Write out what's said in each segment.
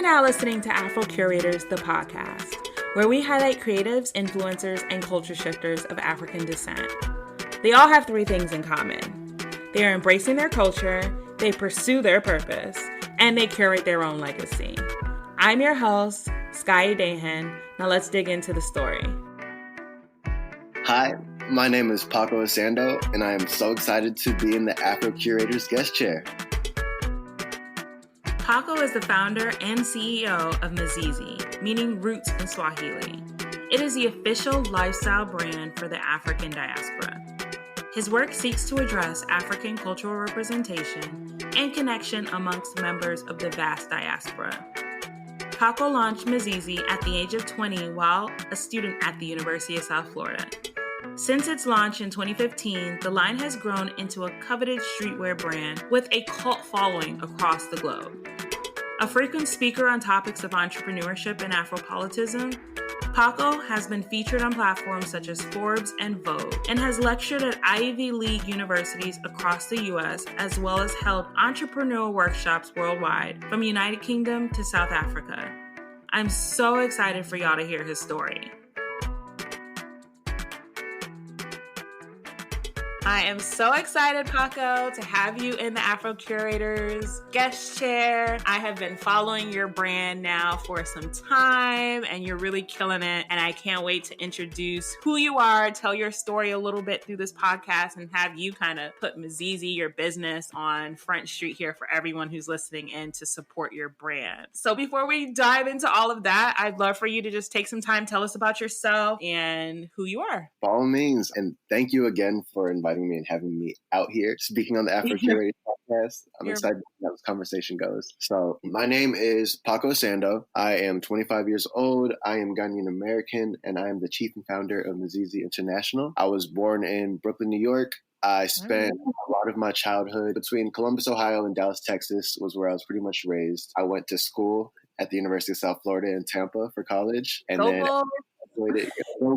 are now listening to Afro Curators, the podcast, where we highlight creatives, influencers, and culture shifters of African descent. They all have three things in common. They are embracing their culture, they pursue their purpose, and they curate their own legacy. I'm your host, Sky Dahan. Now let's dig into the story. Hi, my name is Paakow Essandoh, and I am so excited to be in the Afro Curators guest chair. Paakow is the founder and CEO of MIZIZI, meaning roots in Swahili. It is the official lifestyle brand for the African diaspora. His work seeks to address African cultural representation and connection amongst members of the vast diaspora. Paakow launched MIZIZI at the age of 20 while a student at the University of South Florida. Since its launch in 2015, the line has grown into a coveted streetwear brand with a cult following across the globe. A frequent speaker on topics of entrepreneurship and Afropolitanism, Paakow has been featured on platforms such as Forbes and Vogue and has lectured at Ivy League universities across the U.S. as well as held entrepreneurial workshops worldwide from United Kingdom to South Africa. I'm so excited for y'all to hear his story. I am so excited, Paakow, to have you in the Afro Curators guest chair. I have been following your brand now for some time, and you're really killing it. And I can't wait to introduce who you are, tell your story a little bit through this podcast, and have you kind of put MIZIZI, your business, on Front Street here for everyone who's listening in to support your brand. So before we dive into all of that, I'd love for you to just take some time, tell us about yourself and who you are. By all means, and thank you again for inviting me and having me out here speaking on the Afro Curators podcast. I'm excited to see how this conversation goes. So my name is Paakow Essandoh. I am 25 years old. I am Ghanaian American, and I am the chief and founder of MIZIZI International. I was born in Brooklyn, New York. I spent a lot of my childhood between Columbus, Ohio, and Dallas, Texas was where I was pretty much raised. I went to school at the University of South Florida in Tampa for college. And then Go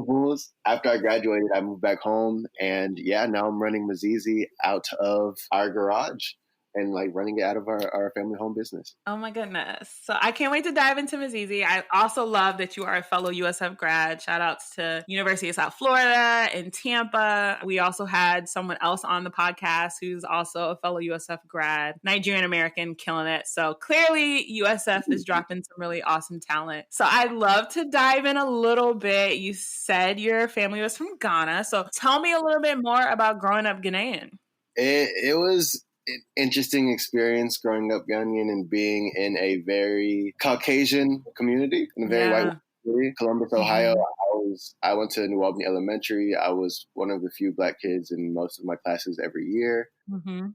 Bulls. After I graduated, I moved back home, and now I'm running MIZIZI out of our garage and running it out of our family home business. Oh my goodness. So I can't wait to dive into MIZIZI. I also love that you are a fellow USF grad. Shout outs to University of South Florida and Tampa. We also had someone else on the podcast who's also a fellow USF grad, Nigerian American, killing it. So clearly USF is dropping some really awesome talent. So I'd love to dive in a little bit. You said your family was from Ghana. So tell me a little bit more about growing up Ghanaian. It was an interesting experience growing up Ghanaian and being in a very Caucasian community, in a very white community. Columbus, Ohio. I went to New Albany Elementary. I was one of the few Black kids in most of my classes every year. Mm-hmm.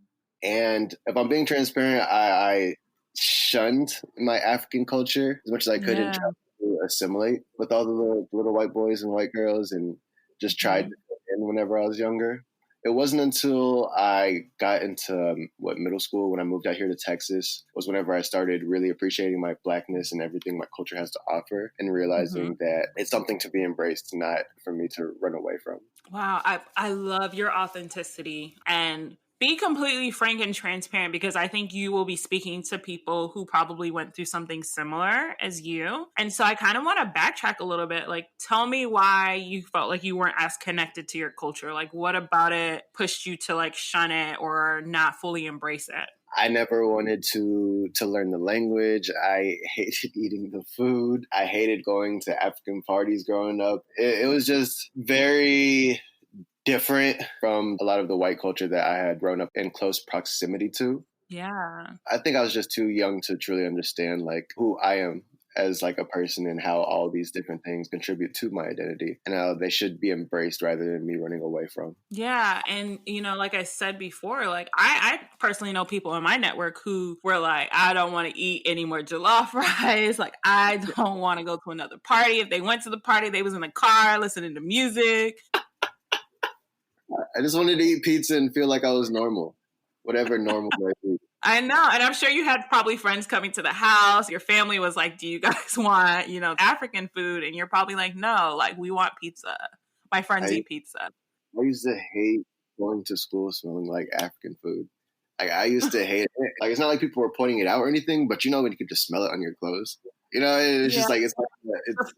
And if I'm being transparent, I shunned my African culture as much as I could and tried to assimilate with all the little white boys and white girls and just tried to fit in whenever I was younger. It wasn't until I got into middle school, when I moved out here to Texas, was whenever I started really appreciating my Blackness and everything my culture has to offer and realizing that it's something to be embraced, not for me to run away from. Wow. I love your authenticity, and be completely frank and transparent, because I think you will be speaking to people who probably went through something similar as you. And so I kind of want to backtrack a little bit. Tell me why you felt like you weren't as connected to your culture. What about it pushed you to shun it or not fully embrace it? I never wanted to learn the language. I hated eating the food. I hated going to African parties growing up. It was just very different from a lot of the white culture that I had grown up in close proximity to. Yeah. I think I was just too young to truly understand who I am as a person and how all these different things contribute to my identity and how they should be embraced rather than me running away from. Yeah. And, like I said before, I personally know people in my network who were I don't want to eat any more jollof rice. I don't want to go to another party. If they went to the party, they was in the car listening to music. I just wanted to eat pizza and feel like I was normal, whatever normal might be. I know. And I'm sure you had probably friends coming to the house. Your family was do you guys want, African food? And you're probably no, we want pizza. My friends eat pizza. I used to hate going to school smelling like African food. Like, I used to hate it. Like, it's not like people were pointing it out or anything, but you know when you could just smell it on your clothes. You know, it's Yeah. just like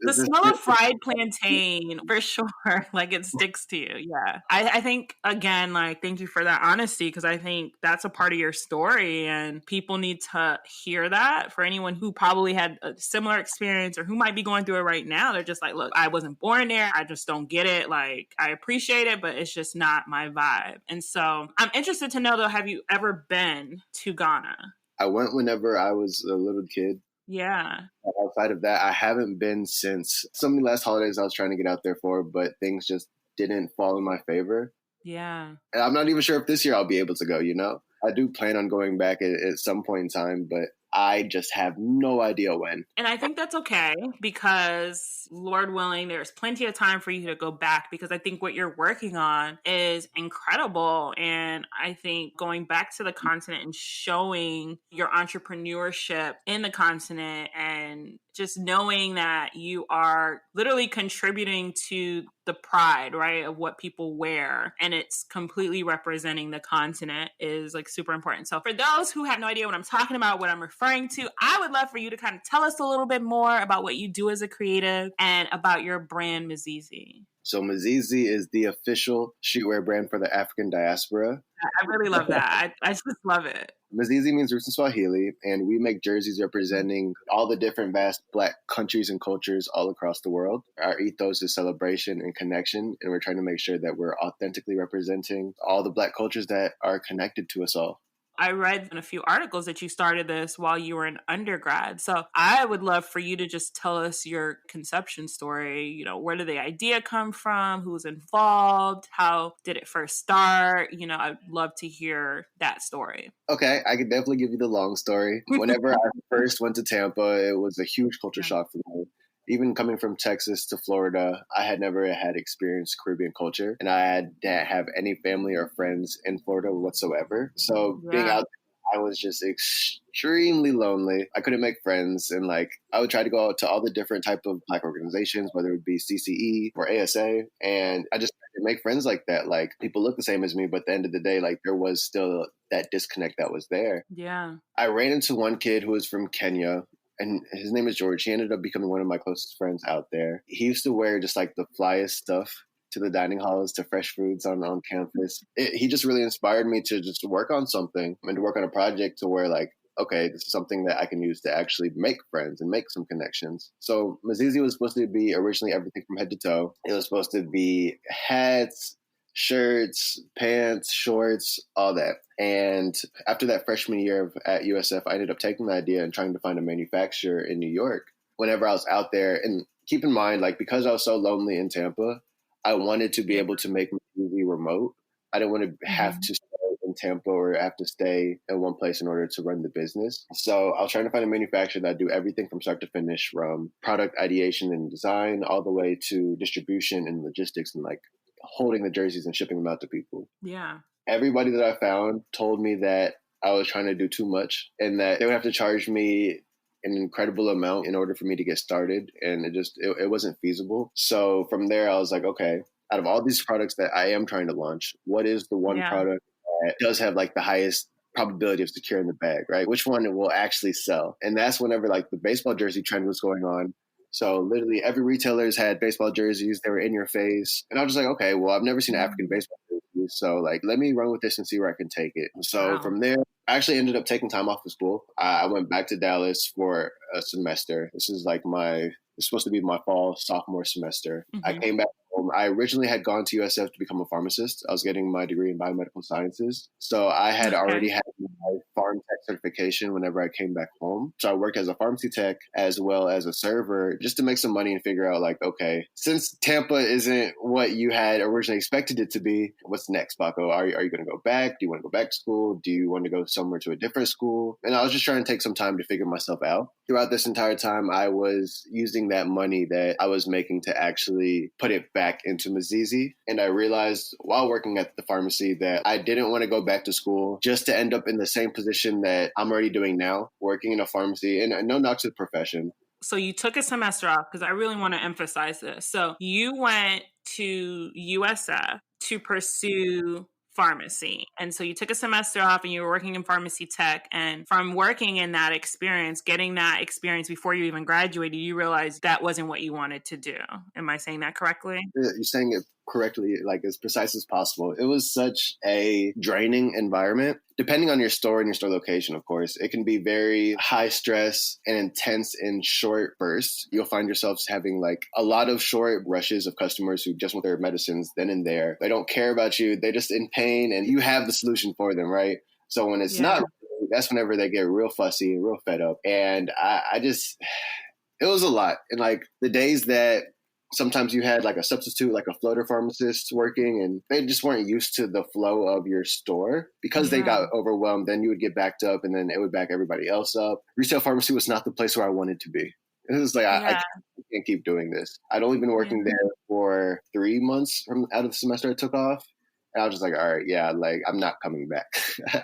The smell of fried plantain, for sure, like it sticks to you. Yeah. I think, again, like, thank you for that honesty, because I think that's a part of your story and people need to hear that. For anyone who probably had a similar experience or who might be going through it right now, they're just like, look, I wasn't born there. I just don't get it. Like, I appreciate it, but it's just not my vibe. And so I'm interested to know, though, have you ever been to Ghana? I went whenever I was a little kid. Yeah. Outside of that, I haven't been since some of the last holidays I was trying to get out there for, but things just didn't fall in my favor. Yeah. And I'm not even sure if this year I'll be able to go, you know? I do plan on going back at some point in time, but I just have no idea when. And I think that's okay, because Lord willing, there's plenty of time for you to go back, because I think what you're working on is incredible. And I think going back to the continent and showing your entrepreneurship in the continent, and just knowing that you are literally contributing to the pride, right, of what people wear, and it's completely representing the continent, is like super important. So for those who have no idea what I'm talking about, what I'm referring to, I would love for you to kind of tell us a little bit more about what you do as a creative and about your brand, MIZIZI. So MIZIZI is the official streetwear brand for the African diaspora. I really love that. I just love it. MIZIZI means roots in Swahili, and we make jerseys representing all the different vast Black countries and cultures all across the world. Our ethos is celebration and connection, and we're trying to make sure that we're authentically representing all the Black cultures that are connected to us all. I read in a few articles that you started this while you were an undergrad. So I would love for you to just tell us your conception story. You know, where did the idea come from? Who was involved? How did it first start? You know, I'd love to hear that story. Okay, I could definitely give you the long story. Whenever I first went to Tampa, it was a huge culture shock for me. Even coming from Texas to Florida, I had never had experienced Caribbean culture, and I didn't have any family or friends in Florida whatsoever. So being out there, I was just extremely lonely. I couldn't make friends, and like I would try to go out to all the different type of Black organizations, whether it be CCE or ASA, and I just didn't make friends like that. Like, people look the same as me, but at the end of the day, like, there was still that disconnect that was there. Yeah. I ran into one kid who was from Kenya, and his name is George. He ended up becoming one of my closest friends out there. He used to wear just like the flyest stuff to the dining halls, to fresh foods on campus. He just really inspired me to just work on something and to work on a project to where, like, okay, this is something that I can use to actually make friends and make some connections. So MIZIZI was supposed to be originally everything from head to toe. It was supposed to be hats, shirts, pants, shorts, all that. And after that freshman year at USF, I ended up taking the idea and trying to find a manufacturer in New York. Whenever I was out there, and keep in mind, like, because I was so lonely in Tampa, I wanted to be able to make MIZIZI remote. I didn't want to have to stay in Tampa or have to stay in one place in order to run the business. So I was trying to find a manufacturer that do everything from start to finish, from product ideation and design all the way to distribution and logistics and like holding the jerseys and shipping them out to people. Yeah. Everybody that I found told me that I was trying to do too much and that they would have to charge me an incredible amount in order for me to get started. And it wasn't feasible. So from there, I was like, okay, out of all these products that I am trying to launch, what is the one product that does have like the highest probability of securing the bag, right? Which one will actually sell? And that's whenever like the baseball jersey trend was going on. So literally every retailer's had baseball jerseys. They were in your face. And I was just like, okay, well, I've never seen African baseball jerseys. So like, let me run with this and see where I can take it. So from there, I actually ended up taking time off of school. I went back to Dallas for a semester. This is supposed to be my fall sophomore semester. Mm-hmm. I came back home. I originally had gone to USF to become a pharmacist. I was getting my degree in biomedical sciences. So I had already had my pharm tech certification whenever I came back home. So I worked as a pharmacy tech as well as a server just to make some money and figure out like, okay, since Tampa isn't what you had originally expected it to be, what's next, Paakow? Are you going to go back? Do you want to go back to school? Do you want to go somewhere to a different school? And I was just trying to take some time to figure myself out. Throughout this entire time, I was using that money that I was making to actually put it back into MIZIZI. And I realized while working at the pharmacy that I didn't want to go back to school just to end up in the same position that I'm already doing now, working in a pharmacy. And no knock to the profession. So you took a semester off, because I really want to emphasize this. So you went to USF to pursue pharmacy. And so you took a semester off and you were working in pharmacy tech. And from working in that experience, getting that experience before you even graduated, you realized that wasn't what you wanted to do. Am I saying that correctly? You're saying it correctly, like as precise as possible. It was such a draining environment. Depending on your store and your store location, of course, it can be very high stress and intense in short bursts. You'll find yourselves having like a lot of short rushes of customers who just want their medicines then and there. They don't care about you. They're just in pain and you have the solution for them, right? So when it's not, that's whenever they get real fussy and real fed up. And I just, it was a lot. And like the days that sometimes you had like a substitute, like a floater pharmacist working, and they just weren't used to the flow of your store because they got overwhelmed. Then you would get backed up and then it would back everybody else up. Retail pharmacy was not the place where I wanted to be. It was like, I can't keep doing this. I'd only been working there for 3 months from out of the semester I took off. And I was just like, all right, like I'm not coming back.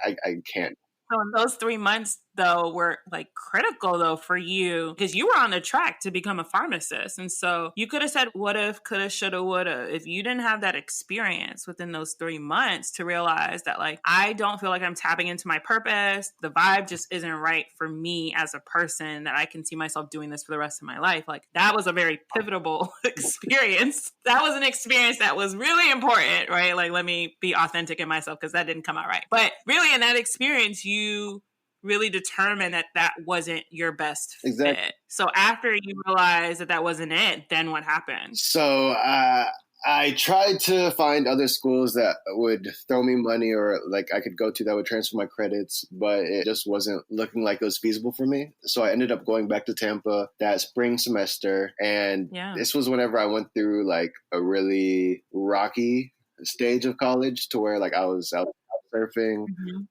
I can't. So in those 3 months, though, were like critical, though, for you because you were on the track to become a pharmacist. And so you could have said, what if, could have, should have, would have, if you didn't have that experience within those 3 months to realize that, like, I don't feel like I'm tapping into my purpose. The vibe just isn't right for me as a person that I can see myself doing this for the rest of my life. Like, that was a very pivotal experience. That was an experience that was really important, right? Like, let me be authentic in myself because that didn't come out right. But really in that experience, you really determined that that wasn't your best fit. So after you realized that that wasn't it, then what happened? So I tried to find other schools that would throw me money or like I could go to that would transfer my credits, but it just wasn't looking like it was feasible for me. So I ended up going back to Tampa that spring semester. And this was whenever I went through like a really rocky stage of college to where like I was out surfing.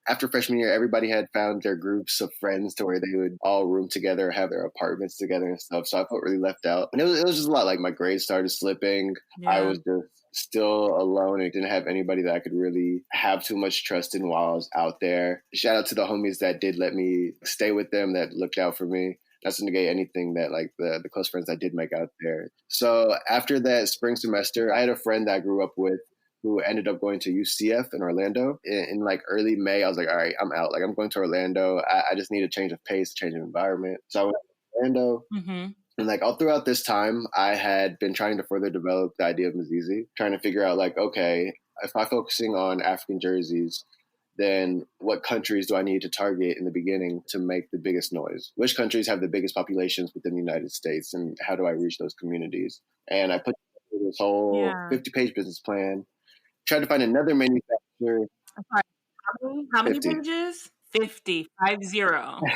After freshman year, everybody had found their groups of friends to where they would all room together, have their apartments together and stuff. So I felt really left out. And it was just a lot. Like my grades started slipping. I was just still alone and didn't have anybody that I could really have too much trust in while I was out there. Shout out to the homies that did let me stay with them, that looked out for me. Not to negate anything that like the close friends I did make out there. So after that spring semester, I had a friend that I grew up with who ended up going to UCF in Orlando. In like early May, I was like, all right, I'm out. Like I'm going to Orlando. I just need a change of pace, change of environment. So I went to Orlando. And like all throughout this time, I had been trying to further develop the idea of MIZIZI, trying to figure out like, okay, if I'm focusing on African jerseys, then what countries do I need to target in the beginning to make the biggest noise? Which countries have the biggest populations within the United States? And how do I reach those communities? And I put together this whole 50-page business plan. Tried to find another manufacturer. How many pages? 50 pages. Tell me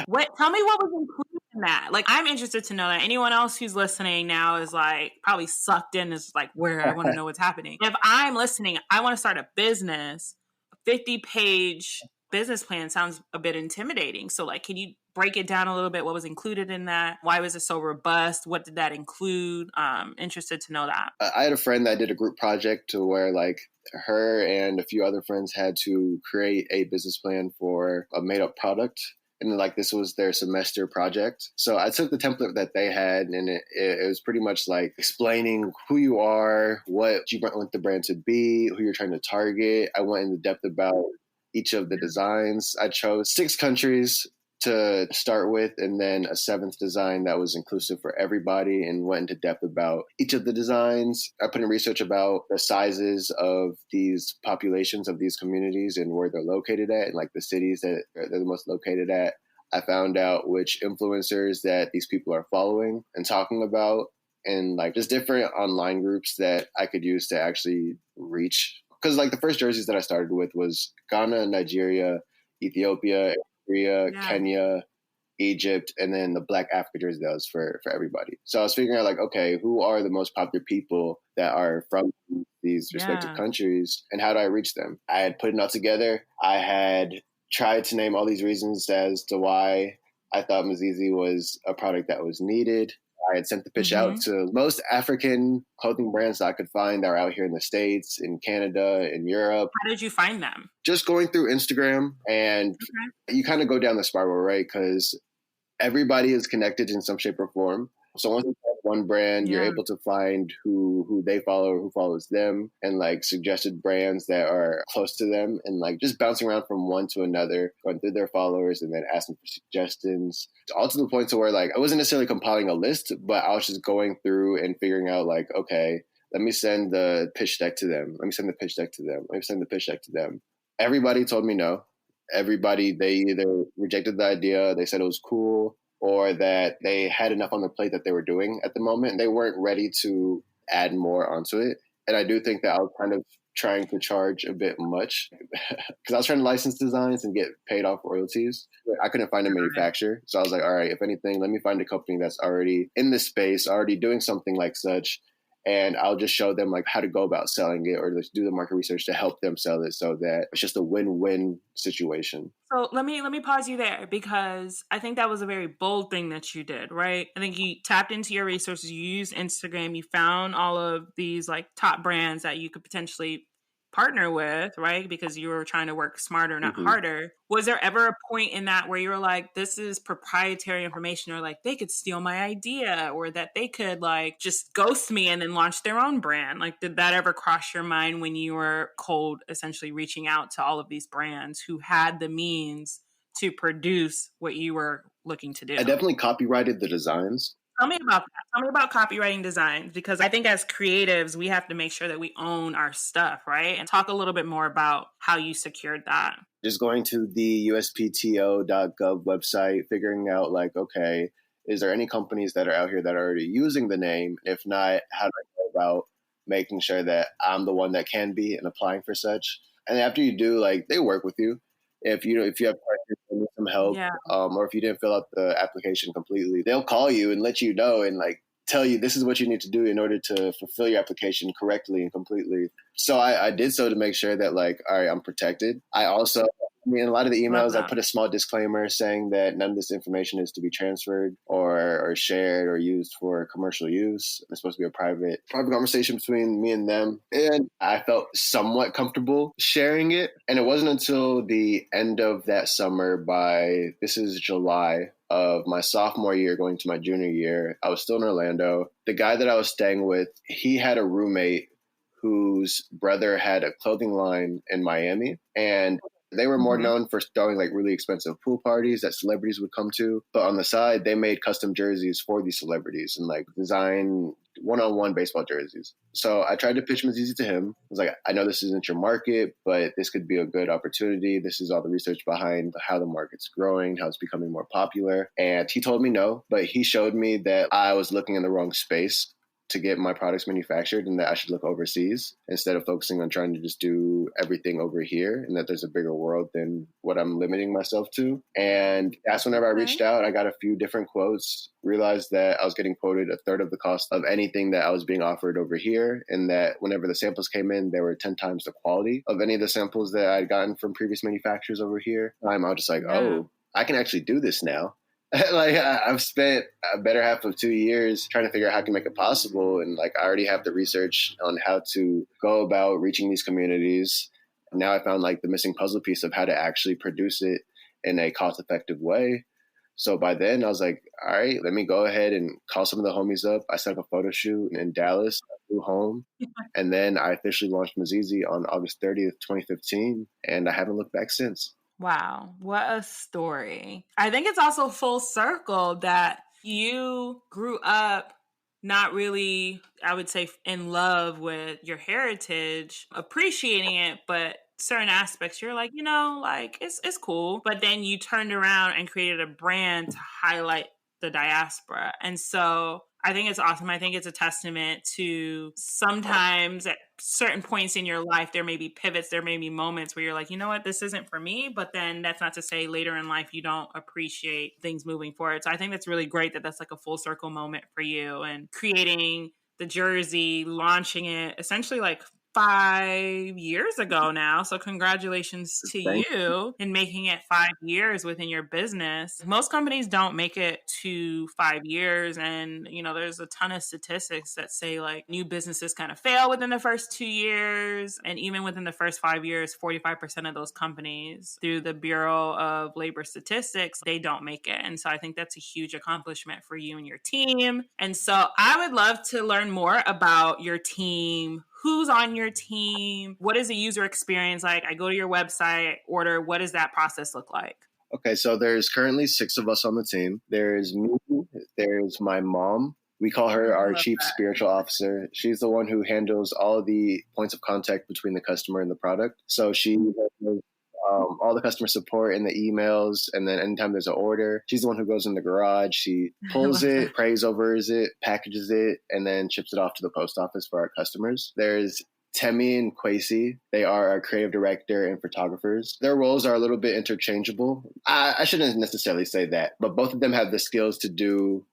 what was included in that. Like, I'm interested to know that. Anyone else who's listening now is like probably sucked in, is like, where I want to know what's happening. If I'm listening, I want to start a business. A 50-page business plan sounds a bit intimidating. So like, can you break it down a little bit? What was included in that? Why was it so robust? What did that include? Interested to know that. I had a friend that did a group project to where like her and a few other friends had to create a business plan for a made up product. And like this was their semester project. So I took the template that they had and it was pretty much like explaining who you are, what you want the brand to be, who you're trying to target. I went into depth about each of the designs. I chose 6 countries to start with, and then a 7th design that was inclusive for everybody and went into depth about each of the designs. I put in research about the sizes of these populations of these communities and where they're located at and like the cities that they're the most located at. I found out which influencers that these people are following and talking about and like just different online groups that I could use to actually reach. Because like the first jerseys that I started with was Ghana, Nigeria, Ethiopia, Kenya, Egypt, and then the Black Africa jersey that was for everybody. So I was figuring out like, okay, who are the most popular people that are from these respective countries and how do I reach them? I had put it all together. I had tried to name all these reasons as to why I thought MIZIZI was a product that was needed. I had sent the pitch out to most African clothing brands that I could find that are out here in the States, in Canada, in Europe. How did you find them? Just going through Instagram, and you kind of go down the spiral, right? Because everybody is connected in some shape or form. So once you one brand, you're able to find who they follow or who follows them, and like suggested brands that are close to them, and like just bouncing around from one to another, going through their followers and then asking for suggestions. All to the point to where like I wasn't necessarily compiling a list, but I was just going through and figuring out like, okay, let me send the pitch deck to them. Let me send the pitch deck to them. Let me send the pitch deck to them. Everybody told me no. Everybody, they either rejected the idea, they said it was cool, or that they had enough on their plate that they were doing at the moment, and they weren't ready to add more onto it. And I do think that I was kind of trying to charge a bit much because I was trying to license designs and get paid off royalties. I couldn't find a manufacturer. So I was like, all right, if anything, let me find a company that's already in this space, already doing something like such. And I'll just show them like how to go about selling it, or just do the market research to help them sell it, so that it's just a win-win situation. So let me pause you there, because I think that was a very bold thing that you did, right? I think you tapped into your resources, you used Instagram, you found all of these like top brands that you could potentially partner with, right? Because you were trying to work smarter, not harder. Was there ever a point in that where you were like, this is proprietary information, or like they could steal my idea, or that they could like just ghost me and then launch their own brand? Like, did that ever cross your mind when you were cold, essentially reaching out to all of these brands who had the means to produce what you were looking to do? I definitely copyrighted the designs. Tell me about that. Tell me about copywriting designs, because I think as creatives, we have to make sure that we own our stuff, right? And talk a little bit more about how you secured that. Just going to the uspto.gov website, figuring out like, okay, is there any companies that are out here that are already using the name? If not, how do I go about making sure that I'm the one that can be and applying for such? And after you do, like, they work with you. If you have questions and need some help, or if you didn't fill out the application completely, they'll call you and let you know and like tell you this is what you need to do in order to fulfill your application correctly and completely. So I did so to make sure that like, all right, I'm protected. I also, in a lot of the emails, I put a small disclaimer saying that none of this information is to be transferred or shared or used for commercial use. It's supposed to be a private conversation between me and them. And I felt somewhat comfortable sharing it. And it wasn't until the end of that summer, this is July of my sophomore year going to my junior year, I was still in Orlando. The guy that I was staying with, he had a roommate whose brother had a clothing line in Miami. And they were more known for throwing like really expensive pool parties that celebrities would come to. But on the side, they made custom jerseys for these celebrities and like design one-on-one baseball jerseys. So I tried to pitch MIZIZI to him. I was like, I know this isn't your market, but this could be a good opportunity. This is all the research behind how the market's growing, how it's becoming more popular. And he told me no, but he showed me that I was looking in the wrong space to get my products manufactured, and that I should look overseas instead of focusing on trying to just do everything over here, and that there's a bigger world than what I'm limiting myself to. And that's whenever I reached out, I got a few different quotes, realized that I was getting quoted a third of the cost of anything that I was being offered over here, and that whenever the samples came in, they were 10 times the quality of any of the samples that I'd gotten from previous manufacturers over here. I was just like, oh, I can actually do this now. Like I've spent a better half of 2 years trying to figure out how I can make it possible. And like, I already have the research on how to go about reaching these communities. Now I found like the missing puzzle piece of how to actually produce it in a cost effective way. So by then I was like, all right, let me go ahead and call some of the homies up. I set up a photo shoot in Dallas, I flew home. And then I officially launched MIZIZI on August 30th, 2015. And I haven't looked back since. Wow, what a story. I think it's also full circle that you grew up not really, I would say, in love with your heritage, appreciating it, but certain aspects you're like, like it's cool. But then you turned around and created a brand to highlight the diaspora. And so I think it's awesome. I think it's a testament to sometimes at certain points in your life, there may be pivots, there may be moments where you're like, you know what, this isn't for me. But then that's not to say later in life, you don't appreciate things moving forward. So I think that's really great that that's like a full circle moment for you, and creating the jersey, launching it, essentially like 5 years ago now. So congratulations to you in making it 5 years within your business. Most companies don't make it to 5 years. And, you know, there's a ton of statistics that say like new businesses kind of fail within the first 2 years. And even within the first 5 years, 45% of those companies through the Bureau of Labor Statistics, they don't make it. And so I think that's a huge accomplishment for you and your team. And so I would love to learn more about your team. Who's on your team? What is the user experience like? I go to your website, order. What does that process look like? Okay, so there's currently 6 of us on the team. There's me, there's my mom. We call her our chief spiritual officer. She's the one who handles all the points of contact between the customer and the product. So she handles all the customer support and the emails, and then anytime there's an order, she's the one who goes in the garage. She pulls it, prays over it, packages it, and then ships it off to the post office for our customers. There's Temi and Kwesi. They are our creative director and photographers. Their roles are a little bit interchangeable. I shouldn't necessarily say that, but both of them have the skills to do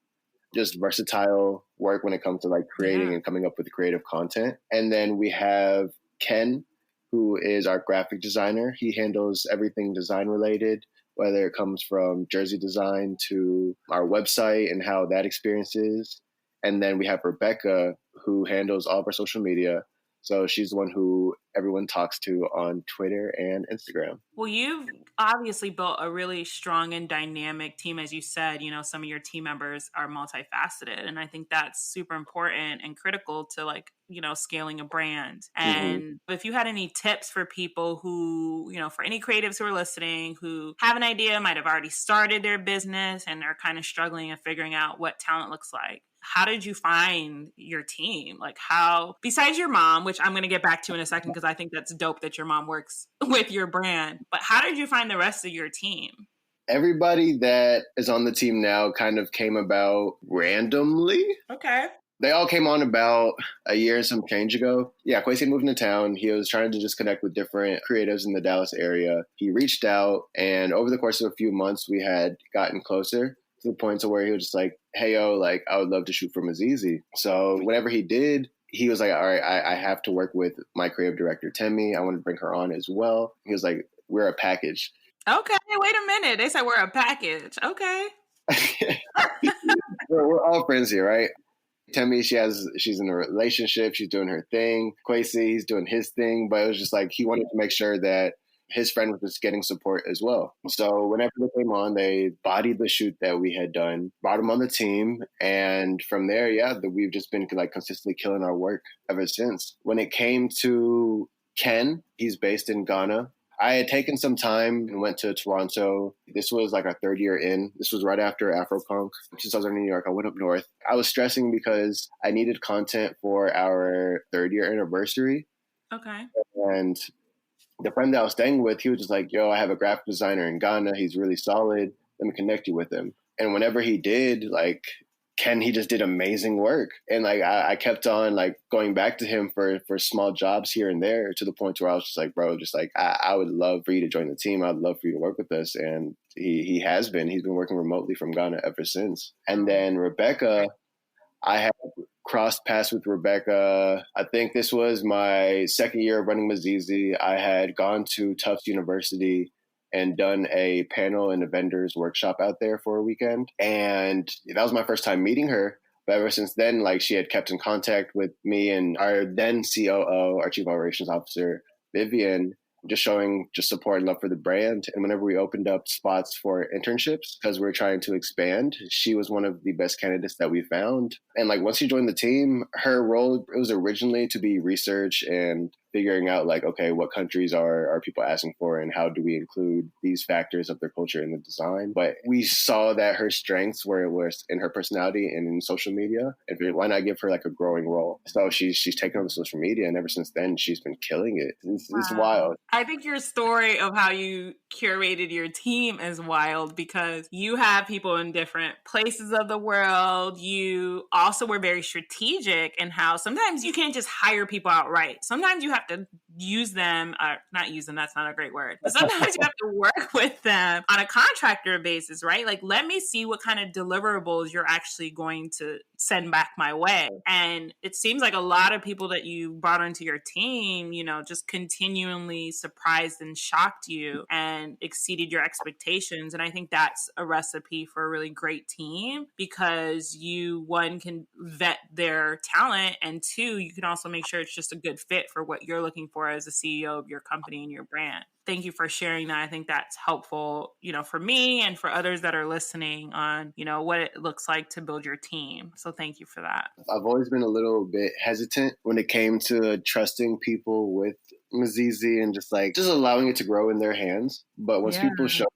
just versatile work when it comes to like creating and coming up with creative content. And then we have Ken, who is our graphic designer. He handles everything design related, whether it comes from jersey design to our website and how that experience is. And then we have Rebecca, who handles all of our social media. So she's the one who everyone talks to on Twitter and Instagram. Well, you've obviously built a really strong and dynamic team. As you said, you know, some of your team members are multifaceted. And I think that's super important and critical to like, you know, scaling a brand. And if you had any tips for people who, you know, for any creatives who are listening, who have an idea, might have already started their business and are kind of struggling and figuring out what talent looks like. How did you find your team? Like how, besides your mom, which I'm going to get back to in a second, because I think that's dope that your mom works with your brand, but how did you find the rest of your team? Everybody that is on the team now kind of came about randomly. Okay. They all came on about a year and some change ago. Yeah, Kwesi moved into town. He was trying to just connect with different creatives in the Dallas area. He reached out, and over the course of a few months, we had gotten closer to the point to where he was just like, hey, yo, like, I would love to shoot for MIZIZI. So whenever he did, he was like, all right, I have to work with my creative director, Temi. I want to bring her on as well. He was like, we're a package. Okay, wait a minute. They said we're a package. Okay. we're all friends here, right? Temi, she's in a relationship. She's doing her thing. Kwesi, he's doing his thing. But it was just like he wanted to make sure that his friend was just getting support as well. So whenever they came on, they bodied the shoot that we had done, brought him on the team. And from there, we've just been like consistently killing our work ever since. When it came to Ken, he's based in Ghana. I had taken some time and went to Toronto. This was like our 3rd year in. This was right after Afropunk. Since I was in New York, I went up north. I was stressing because I needed content for our 3rd year anniversary. Okay. And the friend that I was staying with, he was just like, yo, I have a graphic designer in Ghana. He's really solid. Let me connect you with him. And whenever he did, like, Ken, he just did amazing work. And like I kept on like going back to him for small jobs here and there, to the point where I was just like, bro, just like I would love for you to join the team. I'd love for you to work with us. And he has been. He's been working remotely from Ghana ever since. And then Rebecca, I had crossed paths with Rebecca. I think this was my 2nd year of running MIZIZI. I had gone to Tufts University and done a panel and a vendors workshop out there for a weekend. And that was my first time meeting her. But ever since then, like, she had kept in contact with me and our then COO, our Chief Operations Officer, Vivian, just showing just support and love for the brand. And whenever we opened up spots for internships, because we were trying to expand, she was one of the best candidates that we found. And like once she joined the team, her role, it was originally to be research and figuring out like, okay, what countries are people asking for and how do we include these factors of their culture in the design? But we saw that her strengths were in her personality and in social media. And why not give her like a growing role? So she's taken over social media, and ever since then, she's been killing it. It's wild. I think your story of how you curated your team is wild because you have people in different places of the world. You also were very strategic in how sometimes you can't just hire people outright. Sometimes you have to use them, not use them, that's not a great word, but sometimes you have to work with them on a contractor basis, right? Like, let me see what kind of deliverables you're actually going to send back my way. And it seems like a lot of people that you brought onto your team, you know, just continually surprised and shocked you and exceeded your expectations. And I think that's a recipe for a really great team, because you, one, can vet their talent, and two, you can also make sure it's just a good fit for what you're looking for as a CEO of your company and your brand. Thank you for sharing that. I think that's helpful, you know, for me and for others that are listening on, you know, what it looks like to build your team. So thank you for that. I've always been a little bit hesitant when it came to trusting people with MIZIZI and just allowing it to grow in their hands. But once people show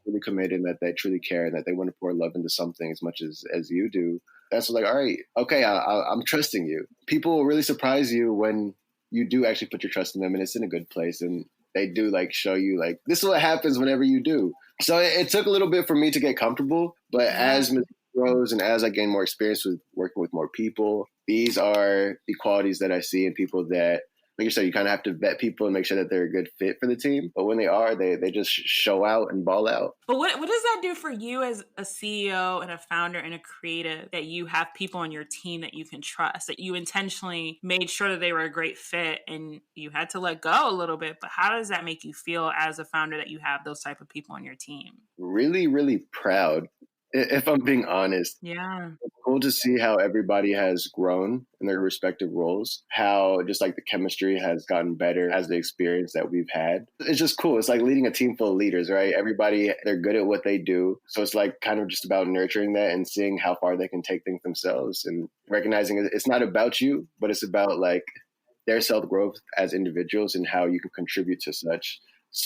really committed and that they truly care and that they want to pour love into something as much as you do, that's like, all right, okay, I'm trusting you. People will really surprise you when you do actually put your trust in them and it's in a good place, and they do show you this is what happens whenever you do. So it took a little bit for me to get comfortable, but as MIZIZI grows and as I gain more experience with working with more people, these are the qualities that I see in people that, like you said, you kind of have to vet people and make sure that they're a good fit for the team. But when they are, they just show out and ball out. But what does that do for you as a CEO and a founder and a creative, that you have people on your team that you can trust, that you intentionally made sure that they were a great fit and you had to let go a little bit? But how does that make you feel as a founder that you have those type of people on your team? Really, really proud, if I'm being honest. Yeah. It's cool to see how everybody has grown in their respective roles, how just the chemistry has gotten better as the experience that we've had. It's just cool. It's like leading a team full of leaders, right? Everybody, they're good at what they do. So it's kind of just about nurturing that and seeing how far they can take things themselves and recognizing it's not about you, but it's about their self-growth as individuals and how you can contribute to such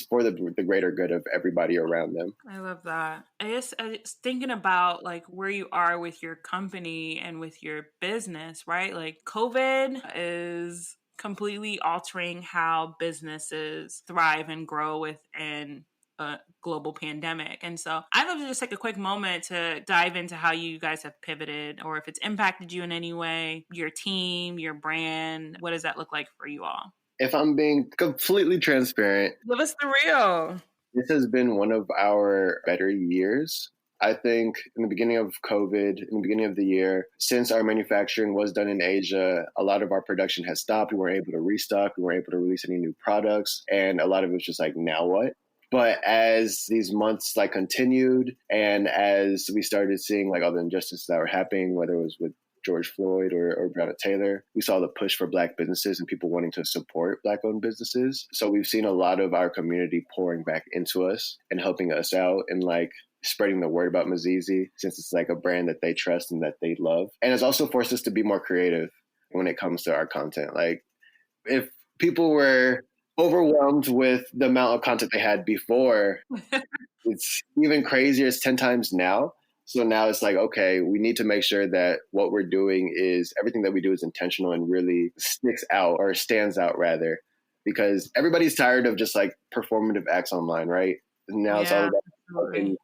for the greater good of everybody around them. I love that. I was thinking about where you are with your company and with your business, right? COVID is completely altering how businesses thrive and grow within a global pandemic. And so I'd love to just take a quick moment to dive into how you guys have pivoted, or if it's impacted you in any way, your team, your brand. What does that look like for you all? If I'm being completely transparent, give us the real. This has been one of our better years. I think in the beginning of COVID, in the beginning of the year, since our manufacturing was done in Asia, a lot of our production has stopped. We weren't able to restock. We weren't able to release any new products. And a lot of it was just now what? But as these months continued, and as we started seeing all the injustices that were happening, whether it was with George Floyd or Breonna Taylor, we saw the push for Black businesses and people wanting to support Black-owned businesses. So we've seen a lot of our community pouring back into us and helping us out and spreading the word about MIZIZI, since it's a brand that they trust and that they love. And it's also forced us to be more creative when it comes to our content. If people were overwhelmed with the amount of content they had before, it's even crazier. It's 10 times now. So now it's okay, we need to make sure that what we're doing is everything that we do is intentional and really sticks out, or stands out rather, because everybody's tired of just performative acts online, right? And now it's all about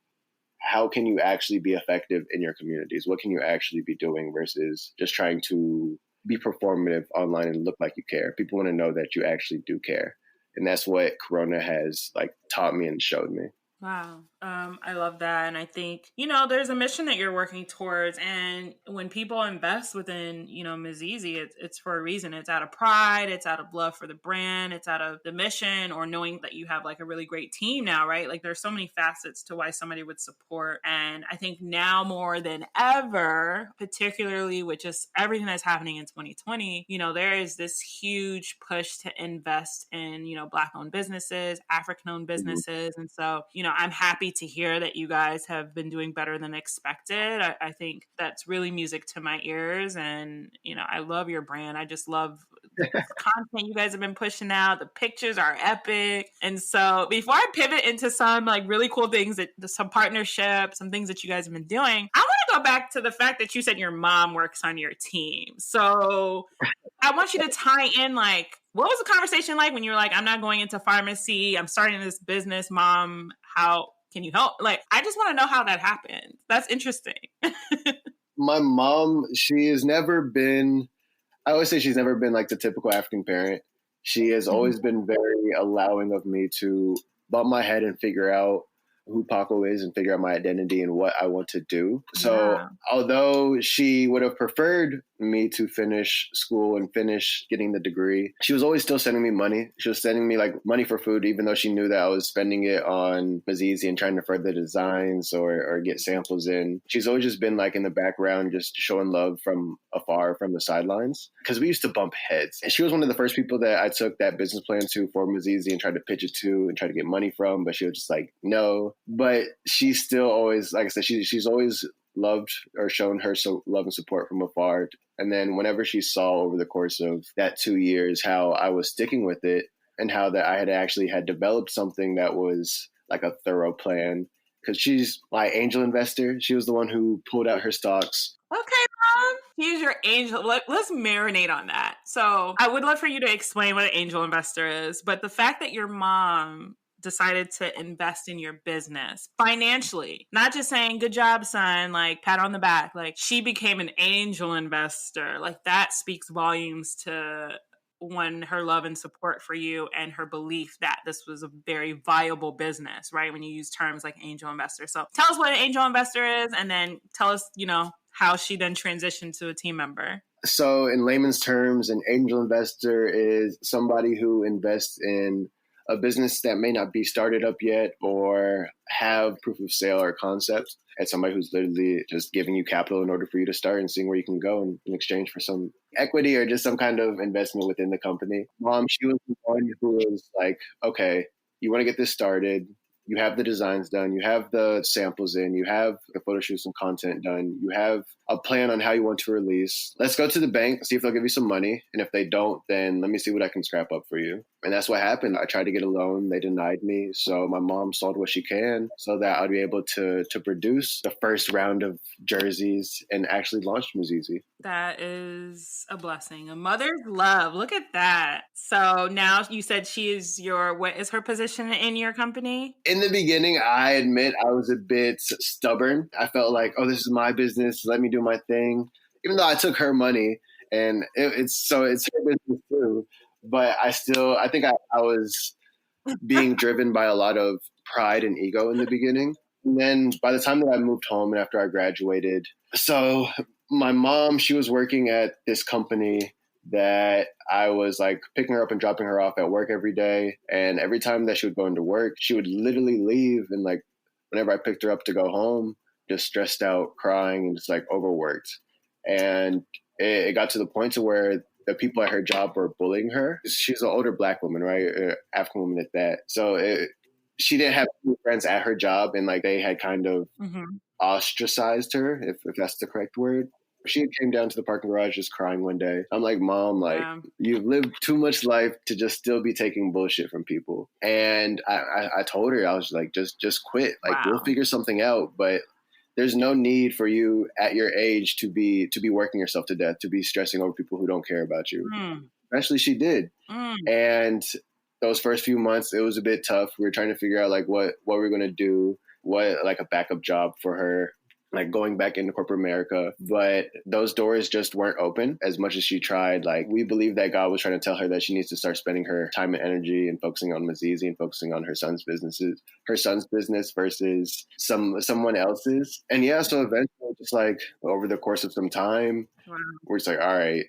how can you actually be effective in your communities? What can you actually be doing versus just trying to be performative online and look like you care? People want to know that you actually do care. And that's what Corona has taught me and showed me. Wow. I love that. And I think, there's a mission that you're working towards. And when people invest within, MIZIZI, it's for a reason. It's out of pride. It's out of love for the brand. It's out of the mission, or knowing that you have a really great team now, right? There's so many facets to why somebody would support. And I think now more than ever, particularly with just everything that's happening in 2020, there is this huge push to invest in, Black-owned businesses, African-owned businesses. And so, I'm happy to hear that you guys have been doing better than expected. I think that's really music to my ears. And, I love your brand. I just love the content you guys have been pushing out. The pictures are epic. And so before I pivot into some really cool things, some partnerships, some things that you guys have been doing, I want to go back to the fact that you said your mom works on your team. So I want you to tie in what was the conversation like when you were I'm not going into pharmacy, I'm starting this business, Mom, how can you help? I just want to know how that happened. That's interesting. My mom, she has never been, I always say she's never been the typical African parent. She has always been very allowing of me to bump my head and figure out who Paakow is and figure out my identity and what I want to do. So although she would have preferred me to finish school and finish getting the degree, she was always still sending me money. She was sending me like money for food, even though she knew that I was spending it on MIZIZI and trying to further designs or get samples in. She's always just been like in the background, just showing love from afar, from the sidelines, because we used to bump heads. And she was one of the first people that I took that business plan to for MIZIZI and tried to pitch it to and try to get money from, but she was just like, no. But she's still always, like I said, she's always loved or shown her love and support from afar. And then whenever she saw over the course of that 2 years how I was sticking with it and how that I had developed something that was like a thorough plan, because she's my angel investor. She was the one who pulled out her stocks. Okay, Mom. Here's your angel. Let's marinate on that. So I would love for you to explain what an angel investor is, but the fact that your mom decided to invest in your business financially, not just saying good job, son, like pat on the back, like she became an angel investor, like that speaks volumes to her love and support for you and her belief that this was a very viable business, right? When you use terms like angel investor. So tell us what an angel investor is, and then tell us, how she then transitioned to a team member. So in layman's terms, an angel investor is somebody who invests in a business that may not be started up yet or have proof of sale or concept. It's somebody who's literally just giving you capital in order for you to start and seeing where you can go in exchange for some equity or just some kind of investment within the company. She was the one who was like, okay, you want to get this started. You have the designs done. You have the samples in. You have the photo shoots and content done. You have a plan on how you want to release. Let's go to the bank, see if they'll give you some money. And if they don't, then let me see what I can scrap up for you. And that's what happened. I tried to get a loan. They denied me. So my mom sold what she can so that I'd be able to produce the first round of jerseys and actually launch MIZIZI. That is a blessing. A mother's love. Look at that. So now you said she is what is her position in your company? In the beginning, I admit I was a bit stubborn. I felt like, oh, this is my business. Let me do my thing. Even though I took her money and it's her business too. But I think I was being driven by a lot of pride and ego in the beginning. And then by the time that I moved home and after I graduated, so my mom, she was working at this company that I was like picking her up and dropping her off at work every day. And every time that she would go into work, she would literally leave. And like whenever I picked her up to go home, just stressed out, crying, and just like overworked. And it got to the point to where the people at her job were bullying her. She's an older Black woman, right? African woman at that. So she didn't have any friends at her job, and like they had kind of ostracized her, if that's the correct word. She came down to the parking garage just crying one day. I'm like, Mom, like you've lived too much life to just still be taking bullshit from people. And I told her, I was like, just quit. Like we'll figure something out, but there's no need for you at your age to be working yourself to death, to be stressing over people who don't care about you. Eventually she did. And those first few months, it was a bit tough. We were trying to figure out like what we're going to do, what like a backup job for her, like going back into corporate America. But those doors just weren't open as much as she tried. Like we believe that God was trying to tell her that she needs to start spending her time and energy and focusing on MIZIZI and focusing on her son's business versus someone else's. And yeah, so eventually just like over the course of some time, we're just like, all right,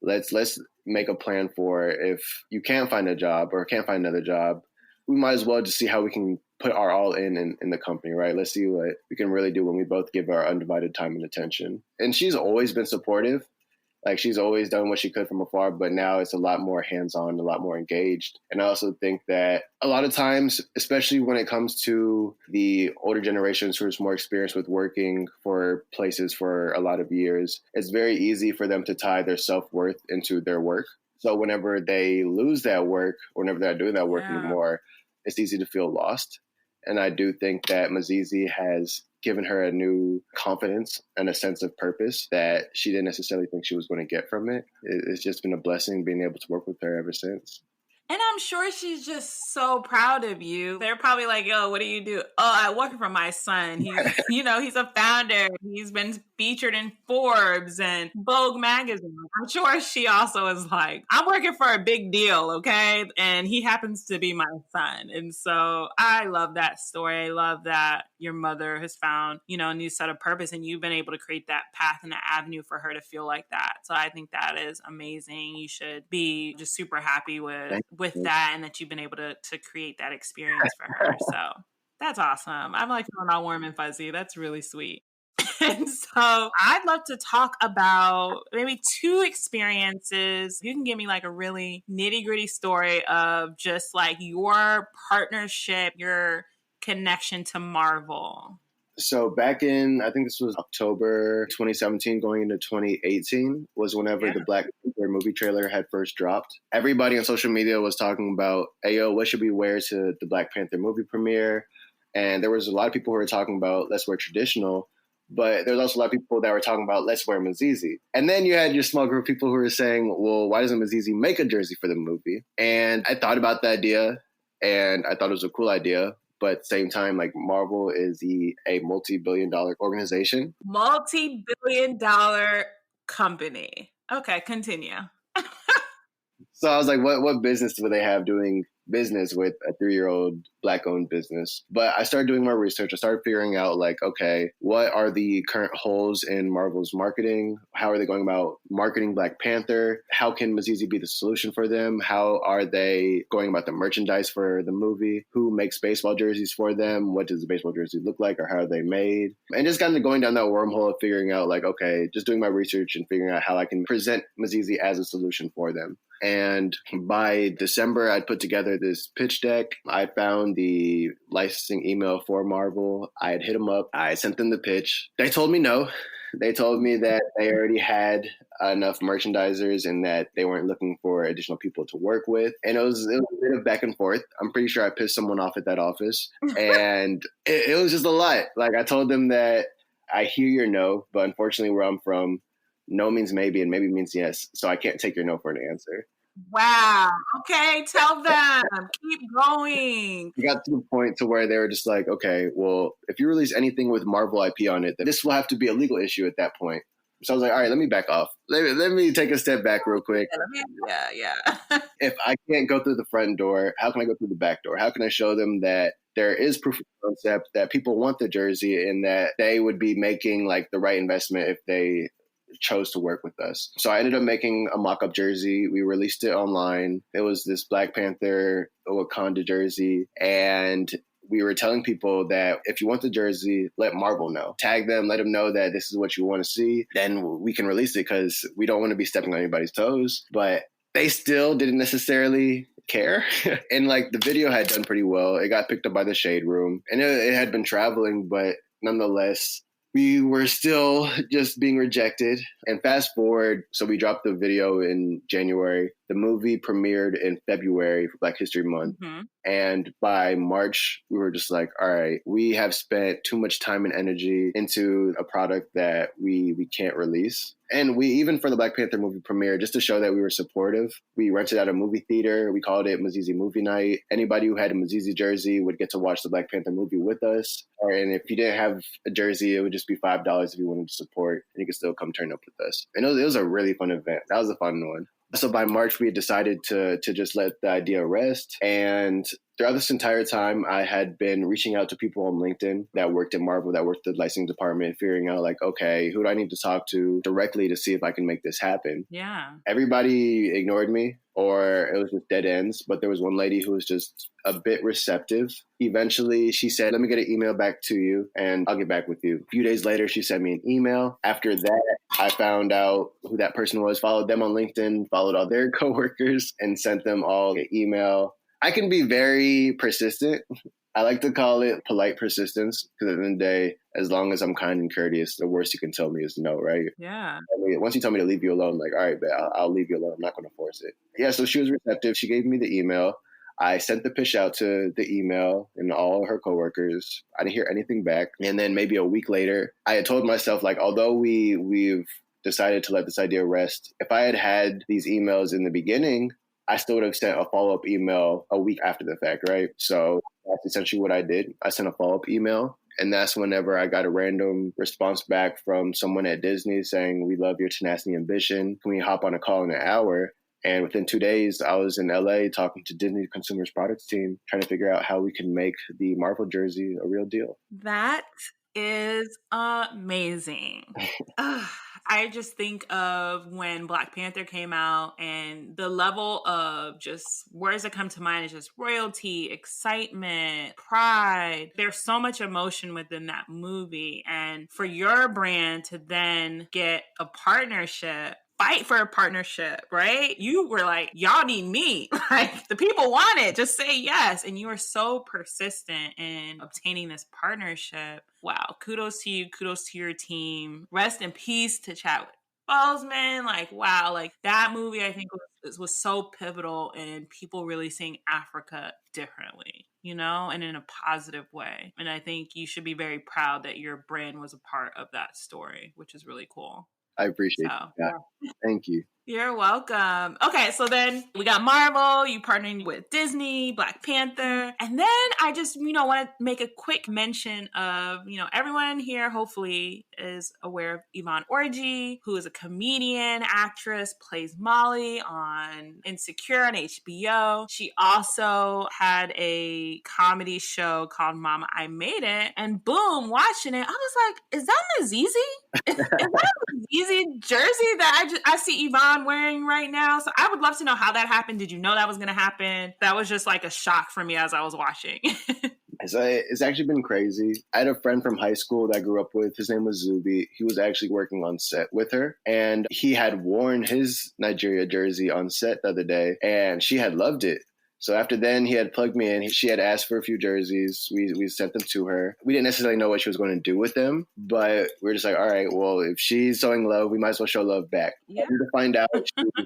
let's make a plan for if you can't find a job or can't find another job, we might as well just see how we can put our all in the company, right? Let's see what we can really do when we both give our undivided time and attention. And she's always been supportive. Like she's always done what she could from afar, but now it's a lot more hands-on, a lot more engaged. And I also think that a lot of times, especially when it comes to the older generations who are more experienced with working for places for a lot of years, it's very easy for them to tie their self-worth into their work. So whenever they lose that work, or whenever they're not doing that work anymore, it's easy to feel lost. And I do think that MIZIZI has given her a new confidence and a sense of purpose that she didn't necessarily think she was going to get from it. It's just been a blessing being able to work with her ever since. And I'm sure she's just so proud of you. They're probably like, yo, what do you do? Oh, I work for my son. He's, he's a founder. He's been featured in Forbes and Vogue magazine. I'm sure she also is like, I'm working for a big deal, okay? And he happens to be my son. And so I love that story. I love that your mother has found, a new set of purpose, and you've been able to create that path and that avenue for her to feel like that. So I think that is amazing. You should be just super happy with that, and that you've been able to create that experience for her. So that's awesome. I'm like feeling all warm and fuzzy. That's really sweet. And so I'd love to talk about maybe 2 experiences. You can give me like a really nitty gritty story of just like your partnership, your connection to Marvel. So back in, I think this was October 2017 going into 2018 was whenever the Black Panther movie trailer had first dropped. Everybody on social media was talking about, hey, yo, what should we wear to the Black Panther movie premiere? And there was a lot of people who were talking about, let's wear traditional. But there's also a lot of people that were talking about, let's wear MIZIZI. And then you had your small group of people who were saying, well, why doesn't MIZIZI make a jersey for the movie? And I thought about the idea, and I thought it was a cool idea. But at the same time, like, Marvel is a multi-billion-dollar organization. Multi-billion-dollar company. Okay, continue. So I was like, what business would they have doing business with a 3-year-old Black-owned business? But I started doing more research. I started figuring out, like, okay, what are the current holes in Marvel's marketing? How are they going about marketing Black Panther? How can MIZIZI be the solution for them? How are they going about the merchandise for the movie? Who makes baseball jerseys for them? What does the baseball jersey look like, or how are they made? And just kind of going down that wormhole of figuring out, like, okay, just doing my research and figuring out how I can present MIZIZI as a solution for them. And by December, I'd put together this pitch deck. I found the licensing email for Marvel. I had hit them up. I sent them the pitch. They told me no. They told me that they already had enough merchandisers and that they weren't looking for additional people to work with. And it was a bit of back and forth. I'm pretty sure I pissed someone off at that office. And it was just a lot. Like, I told them that I hear your no, but unfortunately where I'm from, no means maybe and maybe means yes. So I can't take your no for an answer. Wow. Okay, tell them. Keep going. We got to the point to where they were just like, okay, well, if you release anything with Marvel IP on it, then this will have to be a legal issue at that point. So I was like, all right, let me back off. Let me take a step back real quick. Yeah. If I can't go through the front door, how can I go through the back door? How can I show them that there is proof of concept, that people want the jersey, and that they would be making like the right investment if they chose to work with us? So I ended up making a mock-up jersey. We released it online. It was this Black Panther Wakanda jersey. And we were telling people that if you want the jersey, let Marvel know. Tag them, let them know that this is what you want to see. Then we can release it, because we don't want to be stepping on anybody's toes. But they still didn't necessarily care. And like, the video had done pretty well. It got picked up by the Shade Room. And it had been traveling, but nonetheless, we were still just being rejected. And fast forward, so we dropped the video in January. The movie premiered in February for Black History Month. Mm-hmm. And by March, we were just like, all right, we have spent too much time and energy into a product that we can't release. And we, even for the Black Panther movie premiere, just to show that we were supportive, we rented out a movie theater. We called it MIZIZI Movie Night. Anybody who had a MIZIZI jersey would get to watch the Black Panther movie with us. And if you didn't have a jersey, it would just be $5 if you wanted to support. And you could still come turn up with us. And it was a really fun event. That was a fun one. So by March, we had decided to just let the idea rest. And throughout this entire time, I had been reaching out to people on LinkedIn that worked at Marvel, that worked at the licensing department, figuring out like, okay, who do I need to talk to directly to see if I can make this happen? Yeah. Everybody ignored me, or it was just dead ends. But there was one lady who was just a bit receptive. Eventually, she said, let me get an email back to you and I'll get back with you. A few days later, she sent me an email. After that, I found out who that person was, followed them on LinkedIn, followed all their coworkers, and sent them all an email. I can be very persistent. I like to call it polite persistence, because at the end of the day, as long as I'm kind and courteous, the worst you can tell me is no, right? Yeah. I mean, once you tell me to leave you alone, like, all right, I'll leave you alone. I'm not going to force it. Yeah, so she was receptive. She gave me the email. I sent the pitch out to the email and all her coworkers. I didn't hear anything back. And then maybe a week later, I had told myself, like, although we've decided to let this idea rest, if I had had these emails in the beginning, I still would have sent a follow-up email a week after the fact, right? So that's essentially what I did. I sent a follow-up email. And that's whenever I got a random response back from someone at Disney saying, "We love your tenacity and ambition. Can we hop on a call in an hour?" And within 2 days, I was in LA talking to Disney Consumers Products team, trying to figure out how we can make the Marvel jersey a real deal. That is amazing. I just think of when Black Panther came out, and the level of just words that come to mind is just royalty, excitement, pride. There's so much emotion within that movie. And for your brand to then get a partnership, fight for a partnership, right? You were like, y'all need me. Like, the people want it. Just say yes. And you were so persistent in obtaining this partnership. Wow. Kudos to you. Kudos to your team. Rest in peace to Chadwick Boseman. Like, wow. Like, that movie, I think, was so pivotal in people really seeing Africa differently, you know, and in a positive way. And I think you should be very proud that your brand was a part of that story, which is really cool. I appreciate that. Yeah. Thank you. You're welcome. Okay, so then we got Marvel, you partnering with Disney, Black Panther. And then I just, want to make a quick mention of, everyone here hopefully is aware of Yvonne Orji, who is a comedian, actress, plays Molly on Insecure on HBO. She also had a comedy show called Mama, I Made It. And boom, watching it, I was like, is that MIZIZI? Is that a MIZIZI jersey that I see Yvonne wearing right now? So I would love to know how that happened. Did you know that was going to happen? That was just like a shock for me as I was watching. It's actually been crazy. I had a friend from high school that I grew up with. His name was Zubi. He was actually working on set with her, and he had worn his Nigeria jersey on set the other day, and she had loved it. So after then, he had plugged me in. She had asked for a few jerseys. We sent them to her. We didn't necessarily know what she was going to do with them, but we were just like, all right, well, if she's showing love, we might as well show love back. Yeah. To find out,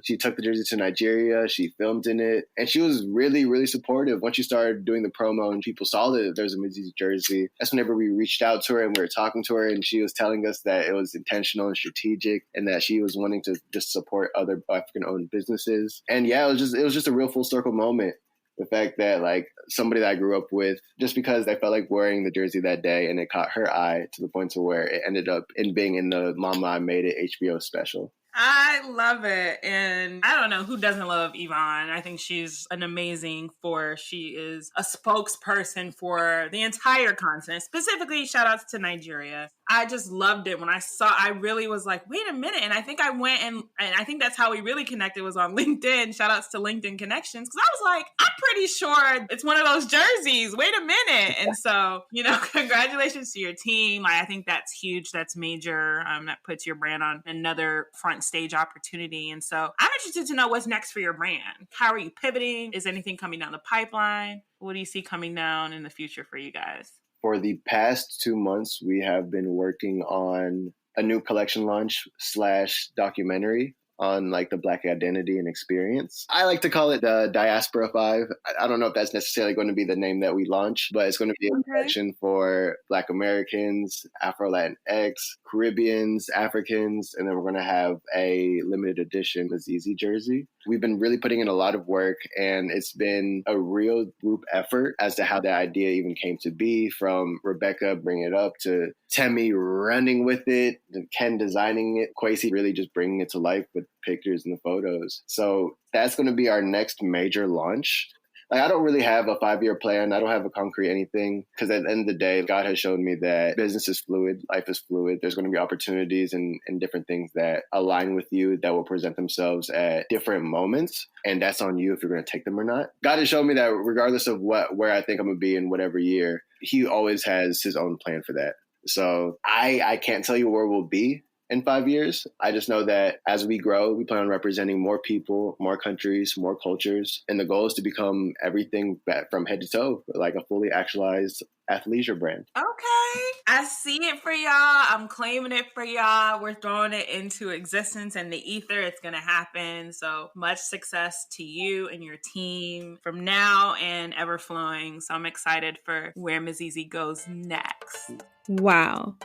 she took the jersey to Nigeria. She filmed in it. And she was really, really supportive. Once she started doing the promo and people saw that there was a MIZIZI jersey, that's whenever we reached out to her and we were talking to her. And she was telling us that it was intentional and strategic and that she was wanting to just support other African-owned businesses. And yeah, it was just a real full circle moment. The fact that like somebody that I grew up with, just because I felt like wearing the jersey that day and it caught her eye to the point to where it ended up in being in the Mama I Made It HBO special. I love it. And I don't know who doesn't love Yvonne. I think she's an amazing force. She is a spokesperson for the entire continent, specifically shout outs to Nigeria. I just loved it when I really was like, wait a minute. And I think I went and I think that's how we really connected was on LinkedIn. Shout outs to LinkedIn Connections. Cause I was like, I'm pretty sure it's one of those jerseys. Wait a minute. And so, congratulations to your team. I think that's huge. That's major. That puts your brand on another front stage opportunity. And so I'm interested to know what's next for your brand. How are you pivoting? Is anything coming down the pipeline? What do you see coming down in the future for you guys? For the past 2 months, we have been working on a new collection launch / documentary on like the Black identity and experience. I like to call it the Diaspora 5. I don't know if that's necessarily going to be the name that we launch, but it's going to be a collection for Black Americans, Afro-Latinx, Caribbeans, Africans, and then we're going to have a limited edition MIZIZI jersey. We've been really putting in a lot of work, and it's been a real group effort as to how the idea even came to be, from Rebecca bringing it up to Temi running with it, Ken designing it, Kwesi really just bringing it to life with pictures and the photos. So that's going to be our next major launch. Like, I don't really have a 5-year plan. I don't have a concrete anything, because at the end of the day, God has shown me that business is fluid. Life is fluid. There's going to be opportunities and different things that align with you that will present themselves at different moments. And that's on you if you're going to take them or not. God has shown me that regardless of where I think I'm going to be in whatever year, he always has his own plan for that. So I can't tell you where we'll be in 5 years. I just know that as we grow, we plan on representing more people, more countries, more cultures. And the goal is to become everything from head to toe, like a fully actualized athleisure brand. Okay. I see it for y'all. I'm claiming it for y'all. We're throwing it into existence and the ether. It's going to happen. So much success to you and your team from now and ever flowing. So I'm excited for where MIZIZI goes next. Wow.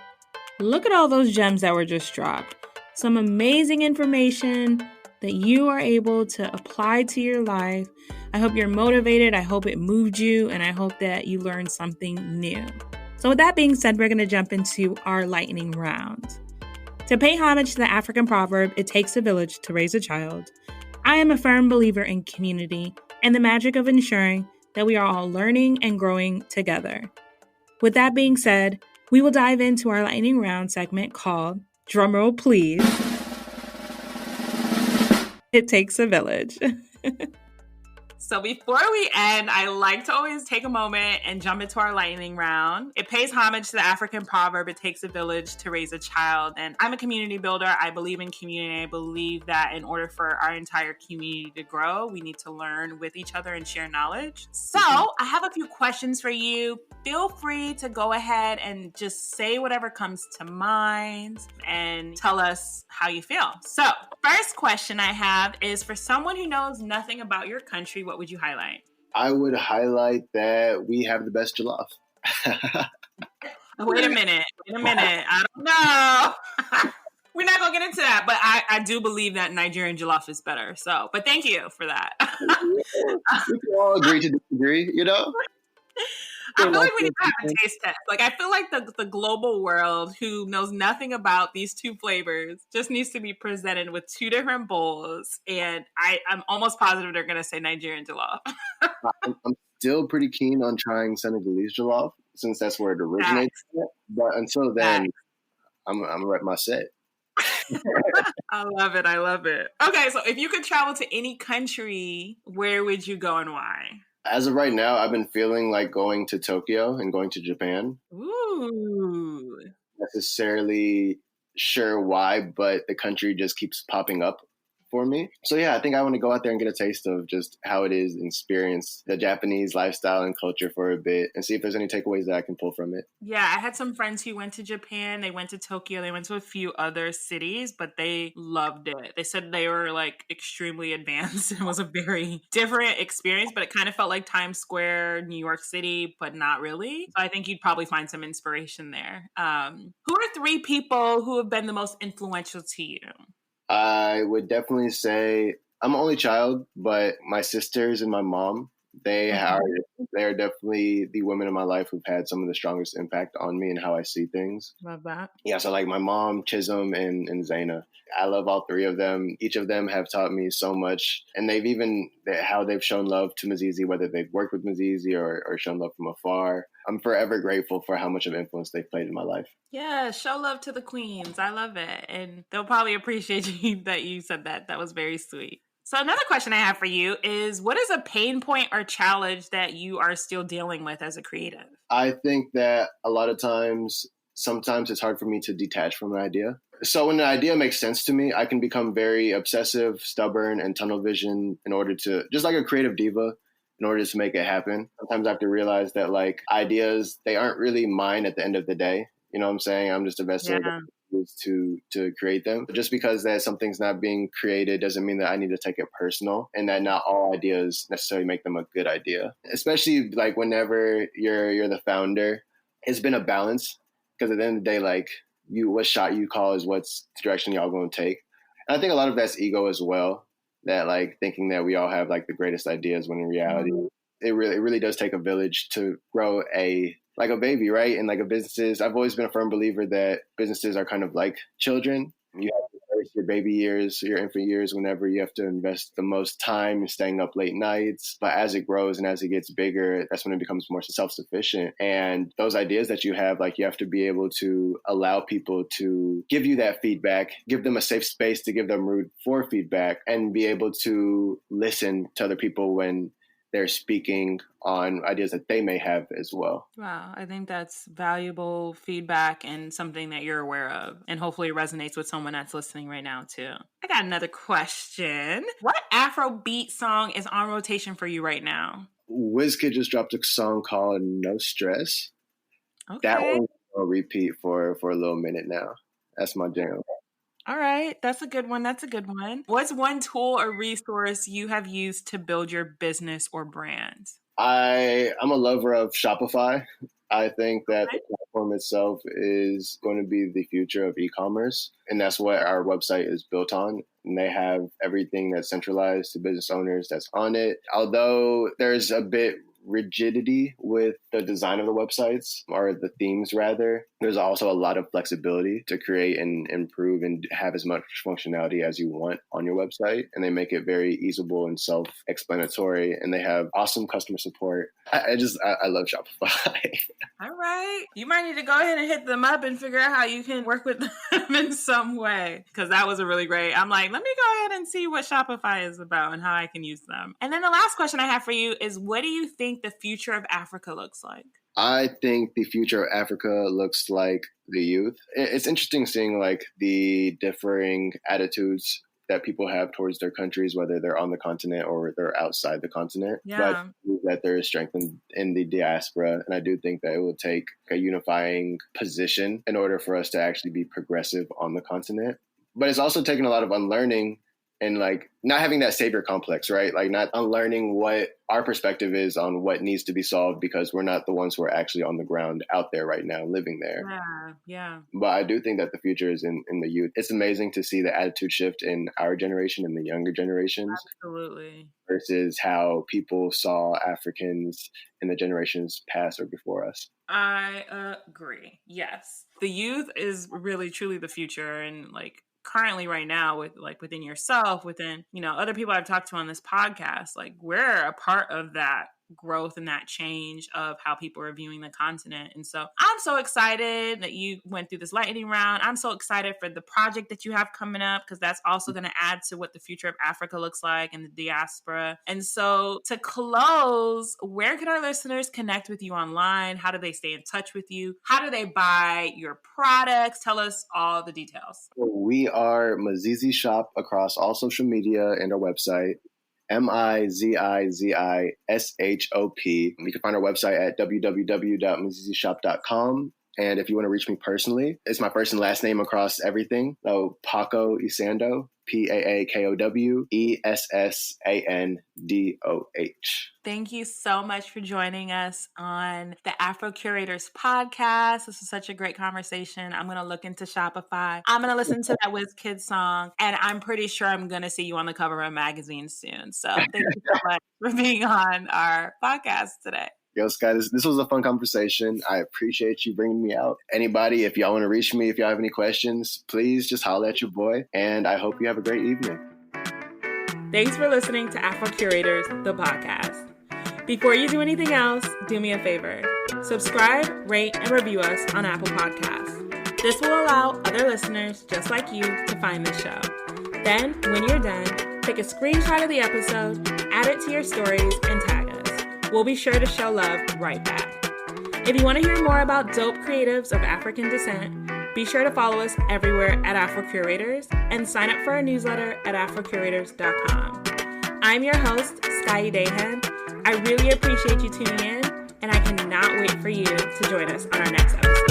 Look at all those gems that were just dropped. Some amazing information, that you are able to apply to your life. I hope you're motivated. I hope it moved you, and I hope that you learned something new. So with that being said, we're going to jump into our lightning round. To pay homage to the African proverb, it takes a village to raise a child, I am a firm believer in community and the magic of ensuring that we are all learning and growing together. With that being said, we will dive into our lightning round segment called, drumroll please, It Takes a Village. So before we end, I like to always take a moment and jump into our lightning round. It pays homage to the African proverb, it takes a village to raise a child. And I'm a community builder. I believe in community. I believe that in order for our entire community to grow, we need to learn with each other and share knowledge. So I have a few questions for you. Feel free to go ahead and just say whatever comes to mind and tell us how you feel. So first question I have is, for someone who knows nothing about your country, what would you highlight? I would highlight that we have the best jollof. Wait a minute. I don't know. We're not going to get into that, but I do believe that Nigerian jollof is better. So, but thank you for that. We can all agree to disagree, you know? I feel like we need to have a taste test. Like, I feel like the global world who knows nothing about these two flavors just needs to be presented with two different bowls. And I'm almost positive they're going to say Nigerian jollof. I'm still pretty keen on trying Senegalese jollof since that's where it originates. But until then, I'm right my set. I love it. Okay, so if you could travel to any country, where would you go and why? As of right now, I've been feeling like going to Tokyo and going to Japan. Ooh. Not necessarily sure why, but the country just keeps popping up for me. So yeah, I think I want to go out there and get a taste of just how it is, and experience the Japanese lifestyle and culture for a bit, and see if there's any takeaways that I can pull from it. Yeah, I had some friends who went to Japan. They went to Tokyo. They went to a few other cities, but they loved it. They said they were like extremely advanced. It was a very different experience, but it kind of felt like Times Square, New York City, but not really. So I think you'd probably find some inspiration there. Who are three people who have been the most influential to you? I would definitely say I'm an only child, but my sisters and my mom, they're definitely the women in my life who've had some of the strongest impact on me and how I see things. Love that. Yeah, so like my mom, Chisholm, and Zaina. I love all three of them. Each of them have taught me so much, and how they've shown love to MIZIZI, whether they've worked with MIZIZI or shown love from afar. I'm forever grateful for how much of influence they've played in my life. Yeah, show love to the queens. I love it. And they'll probably appreciate you that you said that. That was very sweet. So another question I have for you is, what is a pain point or challenge that you are still dealing with as a creative? I think that a lot of times, sometimes it's hard for me to detach from an idea. So when an idea makes sense to me, I can become very obsessive, stubborn, and tunnel vision in order to, just like a creative diva, in order to make it happen. Sometimes I have to realize that like ideas, they aren't really mine at the end of the day. You know what I'm saying? I'm just a vessel to create them. But just because that something's not being created doesn't mean that I need to take it personal, and that not all ideas necessarily make them a good idea. Especially like whenever you're the founder, it's been a balance, because at the end of the day, like what shot you call is what's the direction y'all going to take. And I think a lot of that's ego as well, that like thinking that we all have like the greatest ideas, when in reality, it really does take a village to grow like a baby, right? And like a businesses, I've always been a firm believer that businesses are kind of like children. You have to first your baby years, your infant years, whenever you have to invest the most time in staying up late nights. But as it grows and as it gets bigger, that's when it becomes more self-sufficient. And those ideas that you have, like you have to be able to allow people to give you that feedback, give them a safe space to give them room for feedback, and be able to listen to other people when they're speaking on ideas that they may have as well. Wow, I think that's valuable feedback and something that you're aware of, and hopefully resonates with someone that's listening right now too. I got another question. What Afrobeat song is on rotation for you right now? Wizkid just dropped a song called No Stress. Okay. That one's on repeat for a little minute now. That's my jam. All right. That's a good one. What's one tool or resource you have used to build your business or brand? I'm a lover of Shopify. I think that the platform itself is going to be the future of e-commerce. And that's what our website is built on. And they have everything that's centralized to business owners that's on it. Although there's a bit rigidity with the design of the websites, or the themes rather, there's also a lot of flexibility to create and improve and have as much functionality as you want on your website. And they make it very easable and self-explanatory, and they have awesome customer support. I love Shopify. All right. You might need to go ahead and hit them up and figure out how you can work with them in some way, because that was a really great. I'm like, let me go ahead and see what Shopify is about and how I can use them. And then the last question I have for you is, what do you think the future of Africa looks like? I think the future of Africa looks like the youth. It's interesting seeing like the differing attitudes that people have towards their countries, whether they're on the continent or they're outside the continent. Yeah. But that there is strength in the diaspora. And I do think that it will take a unifying position in order for us to actually be progressive on the continent. But it's also taken a lot of unlearning and like not having that savior complex, right? Like not unlearning what our perspective is on what needs to be solved, because we're not the ones who are actually on the ground out there right now living there. Yeah. But I do think that the future is in the youth. It's amazing to see the attitude shift in our generation and the younger generations. Absolutely. Versus how people saw Africans in the generations past or before us. I agree. Yes. The youth is really truly the future. And like, currently right now with like within yourself, within, other people I've talked to on this podcast, like we're a part of that growth and that change of how people are viewing the continent. And so I'm so excited that you went through this lightning round. I'm so excited for the project that you have coming up, because that's also going to add to what the future of Africa looks like and the diaspora. And so to close, where can our listeners connect with you online? How do they stay in touch with you? How do they buy your products? Tell us all the details. We are MIZIZI Shop across all social media and our website. MIZIZISHOP. You can find our website at www.mizizishop.com. And if you want to reach me personally, it's my first and last name across everything. So Paakow Essandoh, Paakow Essandoh. Thank you so much for joining us on the Afro Curators podcast. This was such a great conversation. I'm going to look into Shopify. I'm going to listen to that WizKid song, and I'm pretty sure I'm going to see you on the cover of a magazine soon. So thank you so much for being on our podcast today. Yo, Sky, this was a fun conversation. I appreciate you bringing me out. Anybody, if y'all want to reach me, if y'all have any questions, please just holler at your boy. And I hope you have a great evening. Thanks for listening to Afro Curators, the podcast. Before you do anything else, do me a favor. Subscribe, rate, and review us on Apple Podcasts. This will allow other listeners just like you to find this show. Then, when you're done, take a screenshot of the episode, add it to your stories, and tag us. We'll be sure to show love right back. If you want to hear more about dope creatives of African descent, be sure to follow us everywhere at Afro Curators and sign up for our newsletter at afrocurators.com. I'm your host, Sky Dahan. I really appreciate you tuning in, and I cannot wait for you to join us on our next episode.